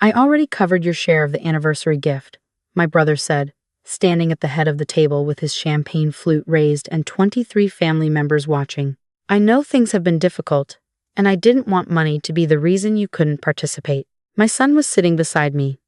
"I already covered your share of the anniversary gift," my brother said, standing at the head of the table with his champagne flute raised and 23 family members watching. "I know things have been difficult, and I didn't want money to be the reason you couldn't participate." My son was sitting beside me.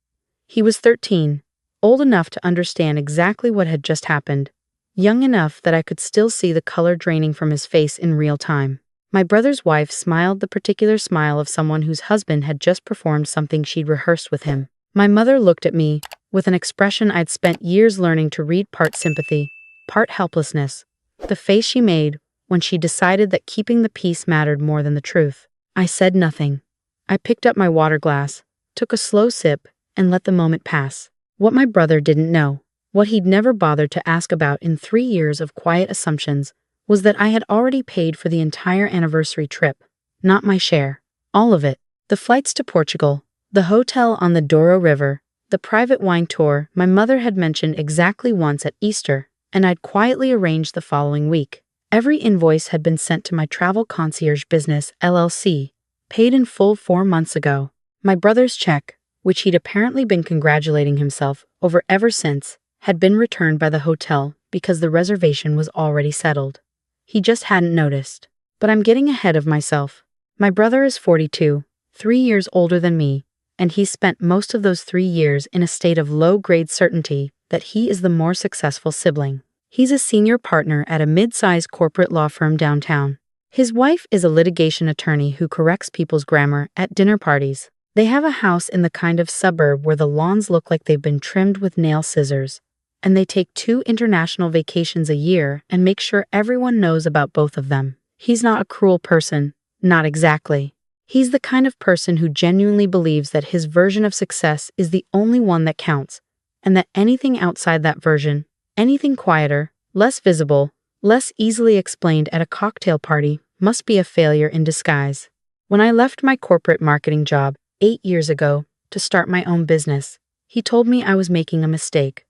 He was 13, old enough to understand exactly what had just happened, young enough that I could still see the color draining from his face in real time. My brother's wife smiled the particular smile of someone whose husband had just performed something she'd rehearsed with him. My mother looked at me with an expression I'd spent years learning to read, part sympathy, part helplessness. The face she made when she decided that keeping the peace mattered more than the truth. I said nothing. I picked up my water glass, took a slow sip, and let the moment pass. What my brother didn't know, what he'd never bothered to ask about in 3 years of quiet assumptions, was that I had already paid for the entire anniversary trip. Not my share. All of it. The flights to Portugal, the hotel on the Douro River, the private wine tour my mother had mentioned exactly once at Easter, and I'd quietly arranged the following week. Every invoice had been sent to my travel concierge business, LLC, paid in full 4 months ago. My brother's check, which he'd apparently been congratulating himself over ever since, had been returned by the hotel because the reservation was already settled. He just hadn't noticed. But I'm getting ahead of myself. My brother is 42, 3 years older than me, and he's spent most of those 3 years in a state of low-grade certainty that he is the more successful sibling. He's a senior partner at a mid-sized corporate law firm downtown. His wife is a litigation attorney who corrects people's grammar at dinner parties. They have a house in the kind of suburb where the lawns look like they've been trimmed with nail scissors, and they take 2 international vacations a year and make sure everyone knows about both of them. He's not a cruel person, not exactly. He's the kind of person who genuinely believes that his version of success is the only one that counts, and that anything outside that version, anything quieter, less visible, less easily explained at a cocktail party, must be a failure in disguise. When I left my corporate marketing job 8 years ago to start my own business, he told me I was making a mistake.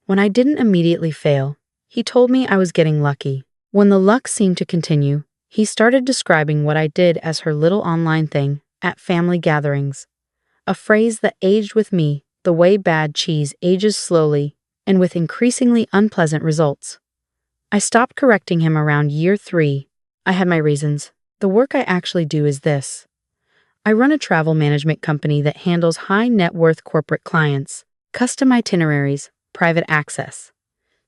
When I didn't immediately fail, he told me I was getting lucky. When the luck seemed to continue, he started describing what I did as her little online thing at family gatherings, a phrase that aged with me the way bad cheese ages slowly and with increasingly unpleasant results. I stopped correcting him around year 3. I had my reasons. The work I actually do is this. I run a travel management company that handles high net worth corporate clients, custom itineraries, private access.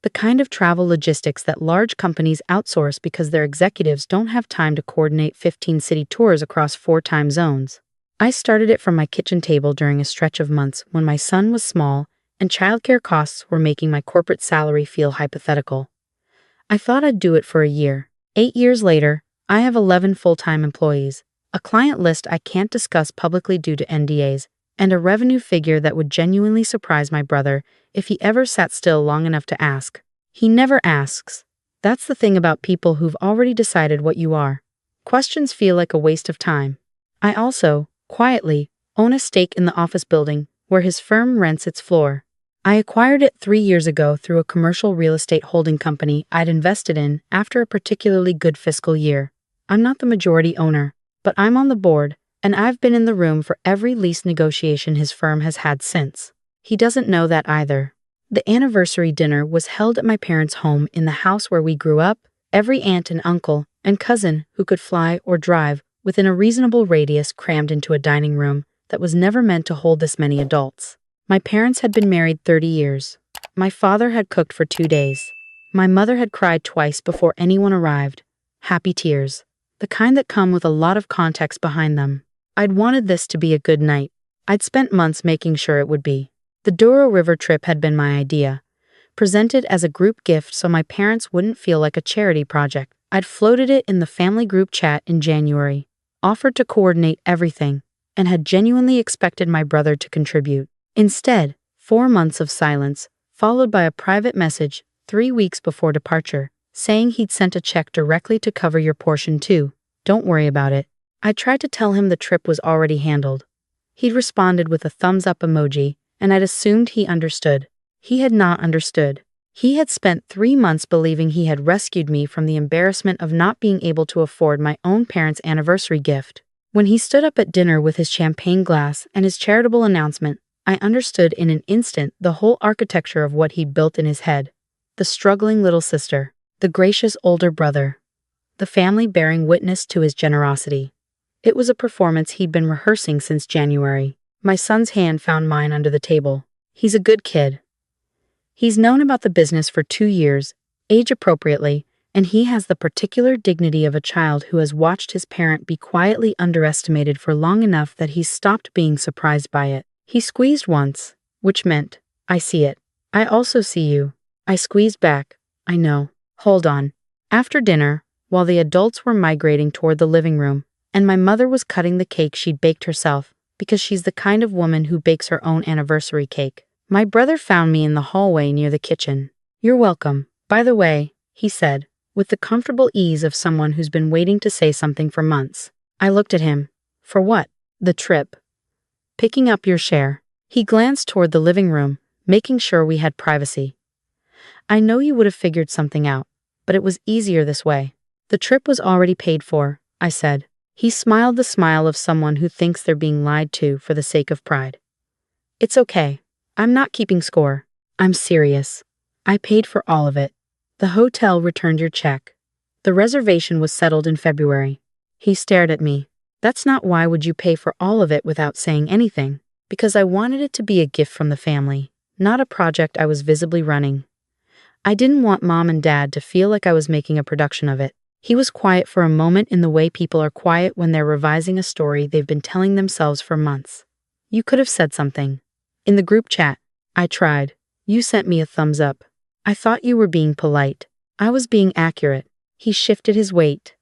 The kind of travel logistics that large companies outsource because their executives don't have time to coordinate 15 city tours across 4 time zones. I started it from my kitchen table during a stretch of months when my son was small and childcare costs were making my corporate salary feel hypothetical. I thought I'd do it for a year. 8 years later, I have 11 full-time employees, a client list I can't discuss publicly due to NDAs, and a revenue figure that would genuinely surprise my brother if he ever sat still long enough to ask. He never asks. That's the thing about people who've already decided what you are. Questions feel like a waste of time. I also, quietly, own a stake in the office building where his firm rents its floor. I acquired it 3 years ago through a commercial real estate holding company I'd invested in after a particularly good fiscal year. I'm not the majority owner, but I'm on the board, and I've been in the room for every lease negotiation his firm has had since. He doesn't know that either. The anniversary dinner was held at my parents' home in the house where we grew up. Every aunt and uncle and cousin who could fly or drive within a reasonable radius crammed into a dining room that was never meant to hold this many adults. My parents had been married 30 years. My father had cooked for 2 days. My mother had cried twice before anyone arrived. Happy tears. The kind that come with a lot of context behind them. I'd wanted this to be a good night. I'd spent months making sure it would be. The Douro River trip had been my idea, presented as a group gift so my parents wouldn't feel like a charity project. I'd floated it in the family group chat in January, offered to coordinate everything, and had genuinely expected my brother to contribute. Instead, 4 months of silence, followed by a private message 3 weeks before departure, saying he'd sent a check directly to cover your portion too. Don't worry about it. I tried to tell him the trip was already handled. He'd responded with a thumbs-up emoji, and I'd assumed he understood. He had not understood. He had spent 3 months believing he had rescued me from the embarrassment of not being able to afford my own parents' anniversary gift. When he stood up at dinner with his champagne glass and his charitable announcement, I understood in an instant the whole architecture of what he'd built in his head. The struggling little sister, the gracious older brother, the family bearing witness to his generosity. It was a performance he'd been rehearsing since January. My son's hand found mine under the table. He's a good kid. He's known about the business for 2 years, age appropriately, and he has the particular dignity of a child who has watched his parent be quietly underestimated for long enough that he's stopped being surprised by it. He squeezed once, which meant, I see it. I also see you. I squeezed back. I know. Hold on. After dinner, while the adults were migrating toward the living room, and my mother was cutting the cake she'd baked herself, because she's the kind of woman who bakes her own anniversary cake, my brother found me in the hallway near the kitchen. You're welcome. By the way, he said, with the comfortable ease of someone who's been waiting to say something for months. I looked at him. For what? The trip. Picking up your share. He glanced toward the living room, making sure we had privacy. I know you would have figured something out, but it was easier this way. The trip was already paid for, I said. He smiled the smile of someone who thinks they're being lied to for the sake of pride. It's okay. I'm not keeping score. I'm serious. I paid for all of it. The hotel returned your check. The reservation was settled in February. He stared at me. That's not why would you pay for all of it without saying anything? Because I wanted it to be a gift from the family, not a project I was visibly running. I didn't want Mom and Dad to feel like I was making a production of it. He was quiet for a moment in the way people are quiet when they're revising a story they've been telling themselves for months. You could have said something. In the group chat, I tried. You sent me a thumbs up. I thought you were being polite. I was being accurate. He shifted his weight.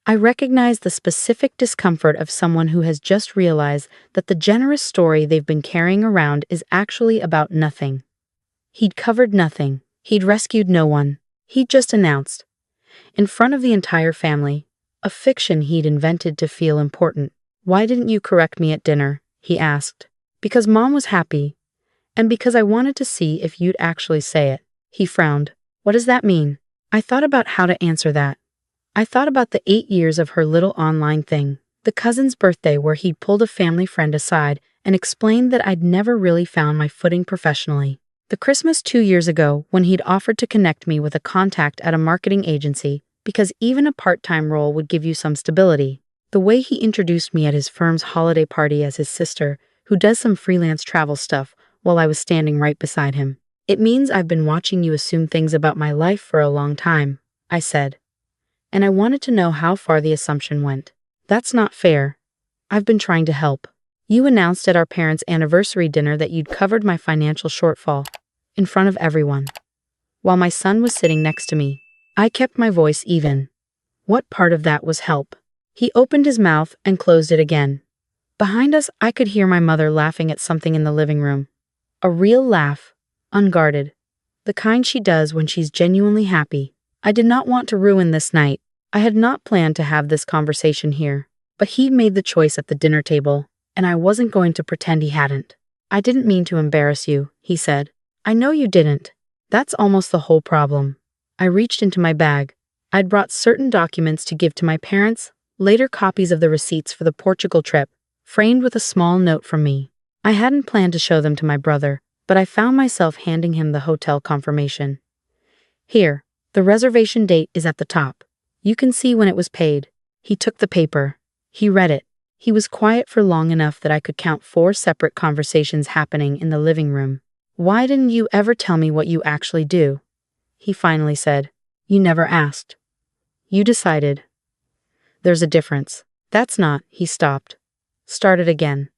I recognized the specific discomfort of someone who has just realized that the generous story they've been carrying around is actually about nothing. He'd covered nothing. He'd rescued no one. He'd just announced, in front of the entire family, a fiction he'd invented to feel important. Why didn't you correct me at dinner? He asked. Because Mom was happy, and because I wanted to see if you'd actually say it. He frowned. What does that mean? I thought about how to answer that. I thought about the 8 years of her little online thing, the cousin's birthday where he'd pulled a family friend aside and explained that I'd never really found my footing professionally. The Christmas 2 years ago when he'd offered to connect me with a contact at a marketing agency because even a part-time role would give you some stability. The way he introduced me at his firm's holiday party as his sister, who does some freelance travel stuff, while I was standing right beside him. It means I've been watching you assume things about my life for a long time, I said. And I wanted to know how far the assumption went. That's not fair. I've been trying to help. You announced at our parents' anniversary dinner that you'd covered my financial shortfall, in front of everyone. While my son was sitting next to me, I kept my voice even. What part of that was help? He opened his mouth and closed it again. Behind us, I could hear my mother laughing at something in the living room. A real laugh, unguarded. The kind she does when she's genuinely happy. I did not want to ruin this night. I had not planned to have this conversation here. But he made the choice at the dinner table, and I wasn't going to pretend he hadn't. I didn't mean to embarrass you, he said. I know you didn't. That's almost the whole problem. I reached into my bag. I'd brought certain documents to give to my parents, later copies of the receipts for the Portugal trip, framed with a small note from me. I hadn't planned to show them to my brother, but I found myself handing him the hotel confirmation. Here, the reservation date is at the top. You can see when it was paid. He took the paper. He read it. He was quiet for long enough that I could count 4 separate conversations happening in the living room. Why didn't you ever tell me what you actually do? He finally said. You never asked. You decided. There's a difference. That's not, he stopped. Started again.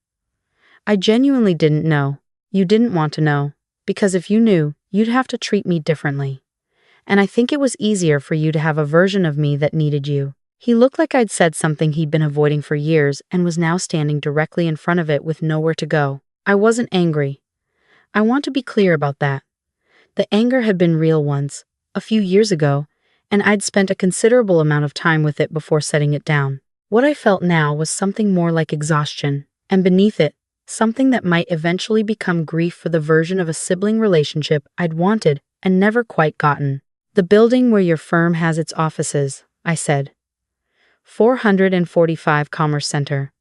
I genuinely didn't know. You didn't want to know. Because if you knew, you'd have to treat me differently. And I think it was easier for you to have a version of me that needed you. He looked like I'd said something he'd been avoiding for years and was now standing directly in front of it with nowhere to go. I wasn't angry. I want to be clear about that. The anger had been real once, a few years ago, and I'd spent a considerable amount of time with it before setting it down. What I felt now was something more like exhaustion, and beneath it, something that might eventually become grief for the version of a sibling relationship I'd wanted and never quite gotten. The building where your firm has its offices, I said. 445 Commerce Center.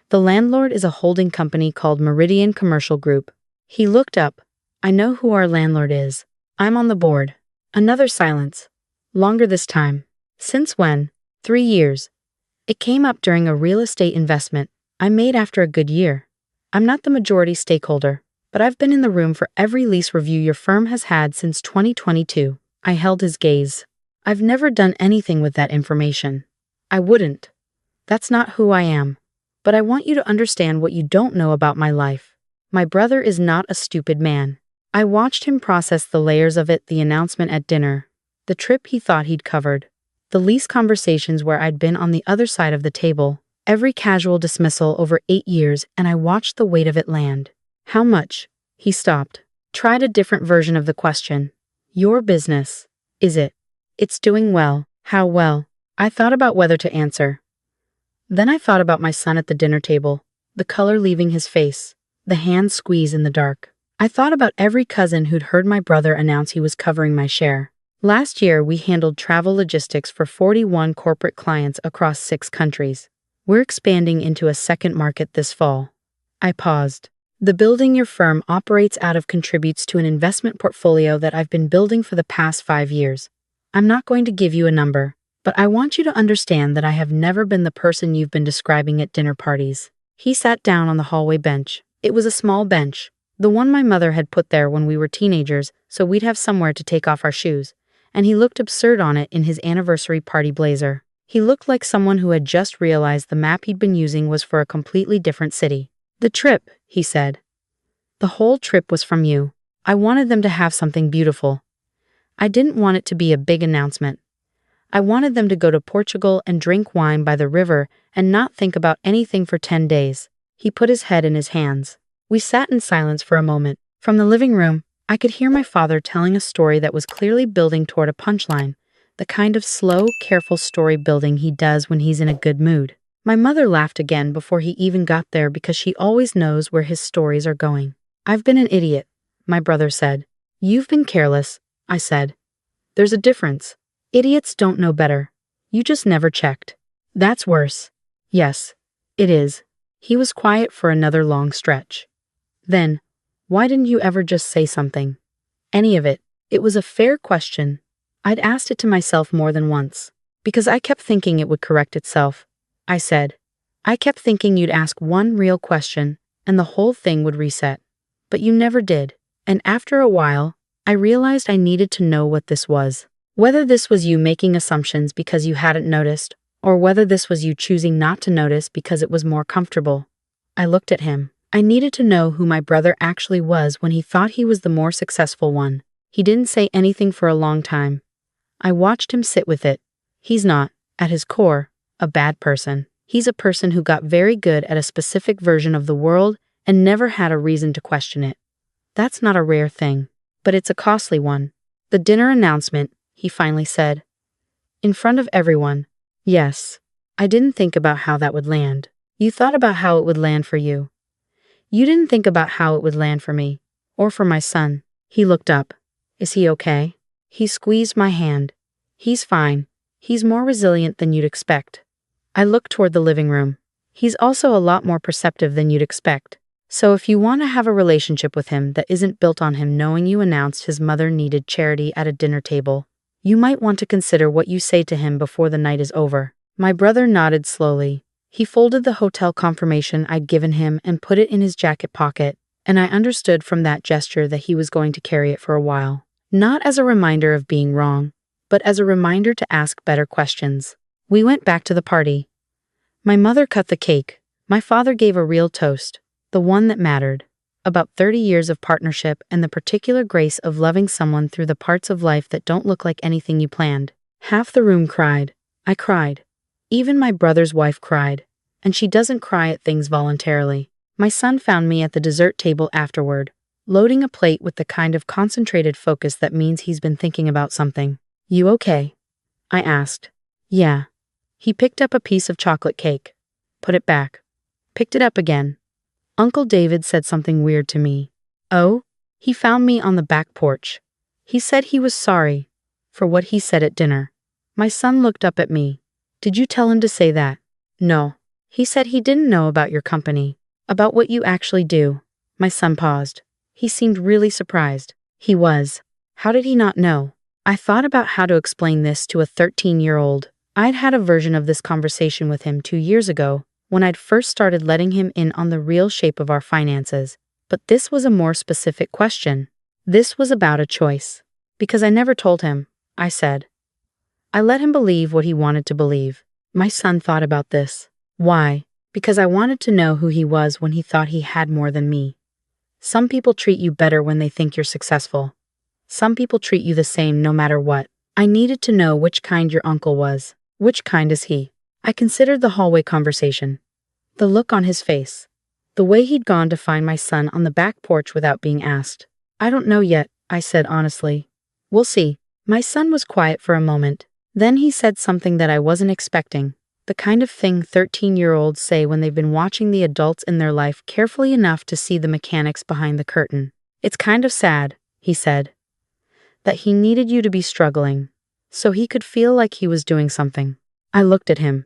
The landlord is a holding company called Meridian Commercial Group. He looked up. I know who our landlord is. I'm on the board. Another silence. Longer this time. Since when? 3 years. It came up during a real estate investment I made after a good year. I'm not the majority stakeholder, but I've been in the room for every lease review your firm has had since 2022. I held his gaze. I've never done anything with that information. I wouldn't. That's not who I am. But I want you to understand what you don't know about my life. My brother is not a stupid man. I watched him process the layers of it, the announcement at dinner, the trip he thought he'd covered, the lease conversations where I'd been on the other side of the table, every casual dismissal over 8 years, and I watched the weight of it land. How much? He stopped. Tried a different version of the question. Your business. Is it? It's doing well. How well? I thought about whether to answer. Then I thought about my son at the dinner table, the color leaving his face, the hands squeeze in the dark. I thought about every cousin who'd heard my brother announce he was covering my share. Last year, we handled travel logistics for 41 corporate clients across 6 countries. We're expanding into a second market this fall. I paused. The building your firm operates out of contributes to an investment portfolio that I've been building for the past 5 years. I'm not going to give you a number, but I want you to understand that I have never been the person you've been describing at dinner parties. He sat down on the hallway bench. It was a small bench, the one my mother had put there when we were teenagers so we'd have somewhere to take off our shoes, and he looked absurd on it in his anniversary party blazer. He looked like someone who had just realized the map he'd been using was for a completely different city. The trip, he said. The whole trip was from you. I wanted them to have something beautiful. I didn't want it to be a big announcement. I wanted them to go to Portugal and drink wine by the river and not think about anything for 10 days. He put his head in his hands. We sat in silence for a moment. From the living room, I could hear my father telling a story that was clearly building toward a punchline, the kind of slow, careful story building he does when he's in a good mood. My mother laughed again before he even got there because she always knows where his stories are going. I've been an idiot, my brother said. You've been careless, I said. There's a difference. Idiots don't know better. You just never checked. That's worse. Yes, it is. He was quiet for another long stretch. Then, why didn't you ever just say something? Any of it. It was a fair question. I'd asked it to myself more than once. Because I kept thinking it would correct itself. I said. I kept thinking you'd ask one real question, and the whole thing would reset. But you never did. And after a while, I realized I needed to know what this was. Whether this was you making assumptions because you hadn't noticed, or whether this was you choosing not to notice because it was more comfortable. I looked at him. I needed to know who my brother actually was when he thought he was the more successful one. He didn't say anything for a long time. I watched him sit with it. He's not, at his core, a bad person. He's a person who got very good at a specific version of the world and never had a reason to question it. That's not a rare thing, but it's a costly one. The dinner announcement, he finally said. In front of everyone. Yes. I didn't think about how that would land. You thought about how it would land for you. You didn't think about how it would land for me, or for my son. He looked up. Is he okay? He squeezed my hand. He's fine. He's more resilient than you'd expect. I looked toward the living room. He's also a lot more perceptive than you'd expect. So if you want to have a relationship with him that isn't built on him knowing you announced his mother needed charity at a dinner table, you might want to consider what you say to him before the night is over. My brother nodded slowly. He folded the hotel confirmation I'd given him and put it in his jacket pocket, and I understood from that gesture that he was going to carry it for a while. Not as a reminder of being wrong, but as a reminder to ask better questions. We went back to the party. My mother cut the cake. My father gave a real toast, the one that mattered, about 30 years of partnership and the particular grace of loving someone through the parts of life that don't look like anything you planned. Half the room cried. I cried. Even my brother's wife cried, and she doesn't cry at things voluntarily. My son found me at the dessert table afterward, loading a plate with the kind of concentrated focus that means he's been thinking about something. You okay? I asked. Yeah. He picked up a piece of chocolate cake. Put it back. Picked it up again. Uncle David said something weird to me. Oh? He found me on the back porch. He said he was sorry for what he said at dinner. My son looked up at me. Did you tell him to say that? No. He said he didn't know about your company, about what you actually do. My son paused. He seemed really surprised. He was. How did he not know? I thought about how to explain this to a 13-year-old. I'd had a version of this conversation with him 2 years ago, when I'd first started letting him in on the real shape of our finances. But this was a more specific question. This was about a choice. Because I never told him, I said. I let him believe what he wanted to believe. My son thought about this. Why? Because I wanted to know who he was when he thought he had more than me. Some people treat you better when they think you're successful. Some people treat you the same no matter what. I needed to know which kind your uncle was. Which kind is he? I considered the hallway conversation. The look on his face. The way he'd gone to find my son on the back porch without being asked. I don't know yet, I said honestly. We'll see. My son was quiet for a moment. Then he said something that I wasn't expecting. The kind of thing 13-year-olds say when they've been watching the adults in their life carefully enough to see the mechanics behind the curtain. It's kind of sad, he said, that he needed you to be struggling, so he could feel like he was doing something. I looked at him.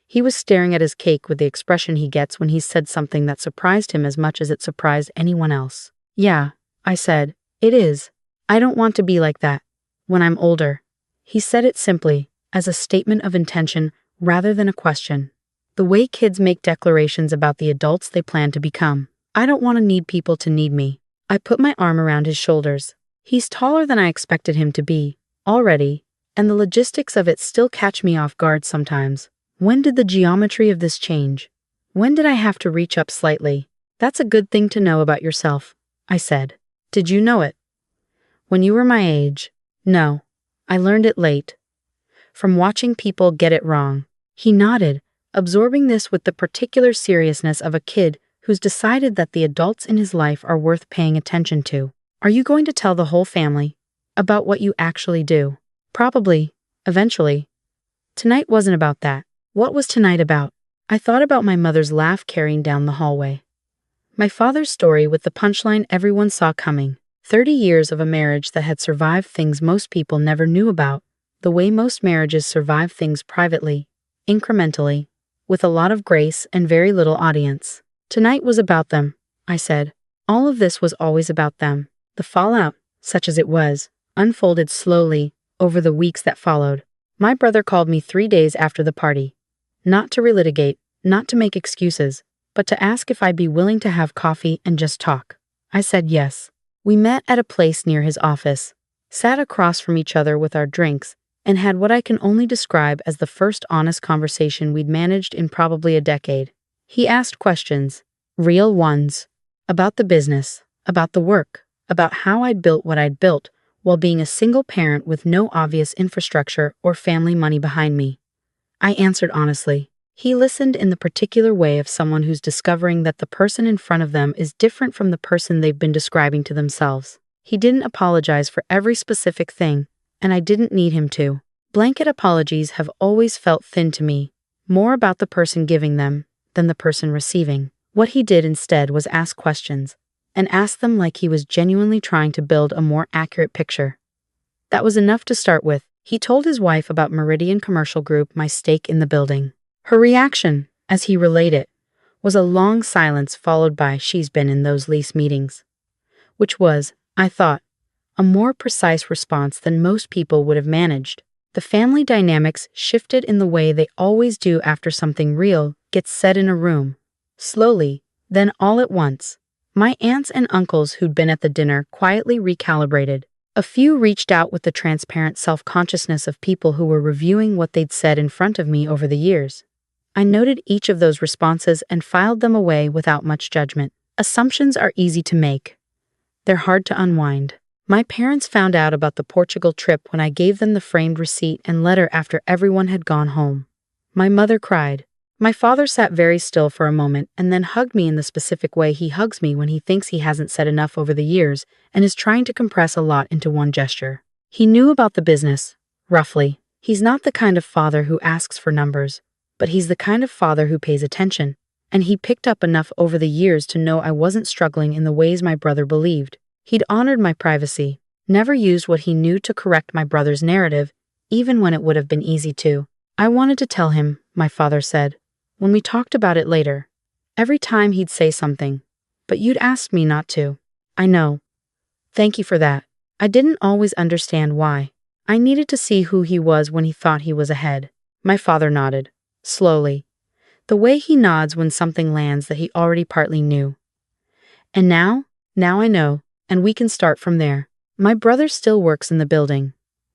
He was staring at his cake with the expression he gets when he said something that surprised him as much as it surprised anyone else. Yeah, I said, it is. I don't want to be like that. When I'm older. He said it simply, as a statement of intention rather than a question. The way kids make declarations about the adults they plan to become. I don't want to need people to need me. I put my arm around his shoulders. He's taller than I expected him to be, already, and the logistics of it still catch me off guard sometimes. When did the geometry of this change? When did I have to reach up slightly? That's a good thing to know about yourself, I said. Did you know it? When you were my age? No. I learned it late. From watching people get it wrong. He nodded, absorbing this with the particular seriousness of a kid who's decided that the adults in his life are worth paying attention to. Are you going to tell the whole family about what you actually do? Probably, eventually. Tonight wasn't about that. What was tonight about? I thought about my mother's laugh carrying down the hallway. My father's story with the punchline everyone saw coming. 30 years of a marriage that had survived things most people never knew about. The way most marriages survive things privately, incrementally, with a lot of grace and very little audience. Tonight was about them, I said. All of this was always about them. The fallout, such as it was, unfolded slowly over the weeks that followed. My brother called me 3 days after the party. Not to relitigate, not to make excuses, but to ask if I'd be willing to have coffee and just talk. I said yes. We met at a place near his office, sat across from each other with our drinks, and had what I can only describe as the first honest conversation we'd managed in probably a decade. He asked questions, real ones, about the business, about the work, about how I'd built what I'd built while being a single parent with no obvious infrastructure or family money behind me. I answered honestly. He listened in the particular way of someone who's discovering that the person in front of them is different from the person they've been describing to themselves. He didn't apologize for every specific thing, and I didn't need him to. Blanket apologies have always felt thin to me, more about the person giving them than the person receiving. What he did instead was ask questions, and ask them like he was genuinely trying to build a more accurate picture. That was enough to start with. He told his wife about Meridian Commercial Group, my stake in the building. Her reaction, as he relayed it, was a long silence followed by "she's been in those lease meetings," which was, I thought, a more precise response than most people would have managed. The family dynamics shifted in the way they always do after something real gets said in a room. Slowly, then all at once. My aunts and uncles who'd been at the dinner quietly recalibrated. A few reached out with the transparent self-consciousness of people who were reviewing what they'd said in front of me over the years. I noted each of those responses and filed them away without much judgment. Assumptions are easy to make. They're hard to unwind. My parents found out about the Portugal trip when I gave them the framed receipt and letter after everyone had gone home. My mother cried. My father sat very still for a moment and then hugged me in the specific way he hugs me when he thinks he hasn't said enough over the years and is trying to compress a lot into one gesture. He knew about the business, roughly. He's not the kind of father who asks for numbers, but he's the kind of father who pays attention, and he picked up enough over the years to know I wasn't struggling in the ways my brother believed. He'd honored my privacy, never used what he knew to correct my brother's narrative, even when it would have been easy to. I wanted to tell him, my father said, when we talked about it later. Every time he'd say something. But you'd asked me not to. I know. Thank you for that. I didn't always understand why. I needed to see who he was when he thought he was ahead. My father nodded. Slowly. The way he nods when something lands that he already partly knew. And now I know, and we can start from there. My brother still works in the building.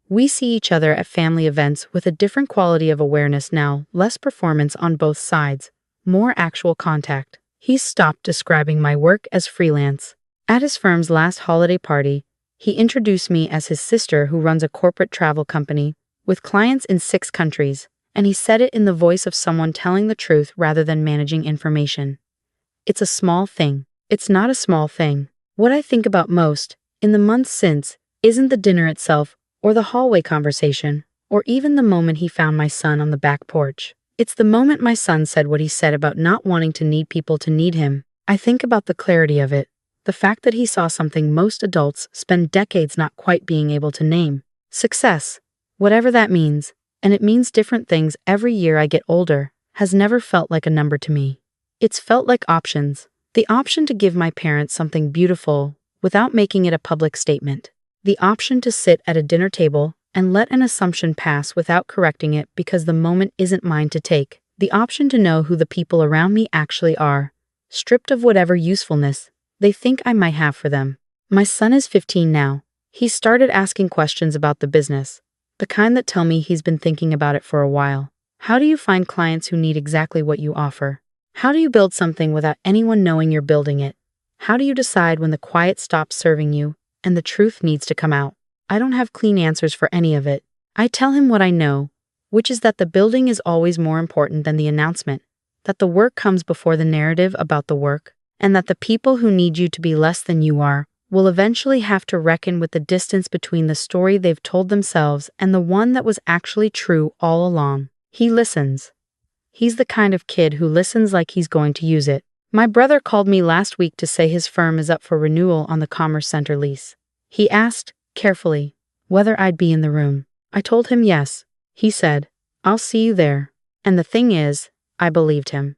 We see each other at family events with a different quality of awareness now, less performance on both sides, more actual contact. He's stopped describing my work as freelance. At his firm's last holiday party, he introduced me as his sister who runs a corporate travel company with clients in 6 countries, and he said it in the voice of someone telling the truth rather than managing information. It's a small thing. It's not a small thing. What I think about most, in the months since, isn't the dinner itself, or the hallway conversation, or even the moment he found my son on the back porch. It's the moment my son said what he said about not wanting to need people to need him. I think about the clarity of it, the fact that he saw something most adults spend decades not quite being able to name. Success, whatever that means, and it means different things every year I get older, has never felt like a number to me. It's felt like options. The option to give my parents something beautiful without making it a public statement. The option to sit at a dinner table and let an assumption pass without correcting it because the moment isn't mine to take. The option to know who the people around me actually are, stripped of whatever usefulness they think I might have for them. My son is 15 now. He's started asking questions about the business, the kind that tell me he's been thinking about it for a while. How do you find clients who need exactly what you offer? How do you build something without anyone knowing you're building it? How do you decide when the quiet stops serving you and the truth needs to come out? I don't have clean answers for any of it. I tell him what I know, which is that the building is always more important than the announcement, that the work comes before the narrative about the work, and that the people who need you to be less than you are will eventually have to reckon with the distance between the story they've told themselves and the one that was actually true all along. He listens. He's the kind of kid who listens like he's going to use it. My brother called me last week to say his firm is up for renewal on the Commerce Center lease. He asked, carefully, whether I'd be in the room. I told him yes. He said, "I'll see you there." And the thing is, I believed him.